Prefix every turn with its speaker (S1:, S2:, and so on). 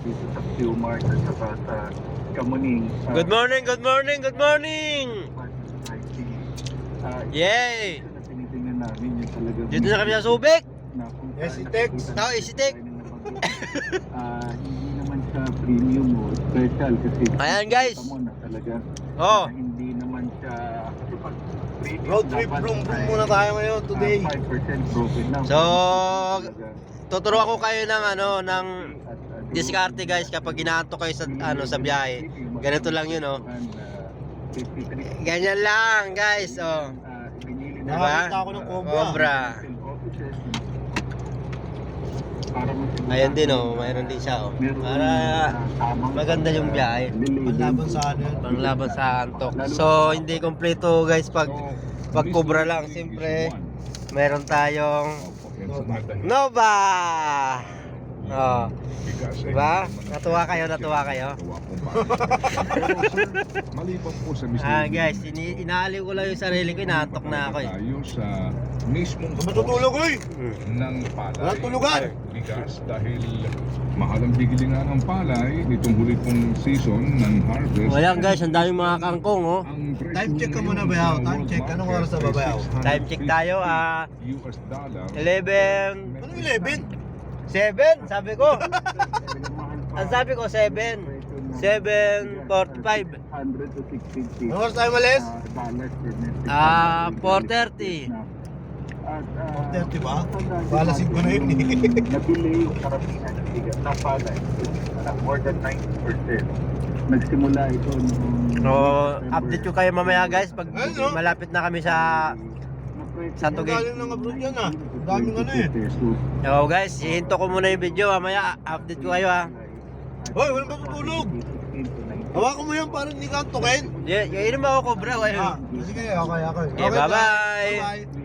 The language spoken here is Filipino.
S1: dito sa Q-Mart at saka sa Kamuning.
S2: Good morning, good morning, good morning! Yay!
S1: Na tinitingnan namin yung talagang
S2: Dito na kami sa Subic!
S1: na kung
S3: Yes,
S1: saan
S3: Itex.
S1: nakikita
S2: Oh, yes, Itex.
S1: natin na bagyo. Hindi naman siya premium o special kasi
S2: Ayan, guys.
S1: kita mo na talaga
S2: Oh,
S1: hindi naman siya kasi pag premium
S3: Road trip
S1: dapat
S3: bloom
S1: ay,
S3: muna tayo ngayon today.
S1: 5% broken down.
S2: So,
S1: Talaga.
S2: tuturuan ko kayo ng ng
S1: At,
S2: diskarte guys kapag inaantok kayo sa sa biyahe. Ganito lang yun, oh.
S1: 53
S2: Ganyan lang, guys, oh. Diba?
S3: Nakakita ako ng Cobra.
S2: Cobra. Ayun din, oh, mayroon din siya, oh. Para maganda yung biyahe.
S3: Panlaban sa ano yun.
S2: Panglaban sa antok. So, hindi kompleto guys pag Cobra lang. Siyempre, meron tayong Nova! Oh, diba? Natuwa kayo, natuwa kayo.
S4: Maliban po sa
S2: Guys, inaaliw ko lang yung sarili ko, inaantok na ako eh.
S4: Tayo sa mismong
S3: Matutulog oy!
S4: ng palay.
S3: Walang tulugan!
S4: Bigas dahil mahal ang bigilingan ng palay nitong huli pong season ng harvest.
S2: O yan guys, ang daming mga kangkong, oh.
S4: Ang presyo
S3: Time check ka muna,
S4: ngayon
S3: Bayaw.
S4: sa
S3: Time
S4: world
S3: check. Anong oras na ba,
S4: market
S3: Bayaw?
S4: ay
S2: Time check tayo,
S4: US dollar.
S2: 11.
S3: Anong 11?
S2: 7, sabi ko. Ang sabi ko, 7. 7:45.
S1: 100 to 650
S3: Anong oras tayo malis?
S1: dollars per metric
S2: 4:30.
S1: At
S3: 4:30 ba? Balasin ko na yun eh.
S1: nabili yung karamihan ng bigas ng palay. More than 90%. Nagsimula ito noong
S2: So, update ko kayo mamaya guys pag
S3: Ayun, no?
S2: malapit na kami sa Tugig.
S3: Galing ng abroad yan ah. Ang daming ano eh.
S2: So guys, hihinto ko muna yung video mamaya. Update ko kayo ha.
S3: Hoy, walang matutulog! Hawakan mo yan para hindi ka antokin.
S2: Yun mo ako, bro.
S3: Ah, sige, okay.
S2: Okay, bye-bye.
S3: Bye-bye.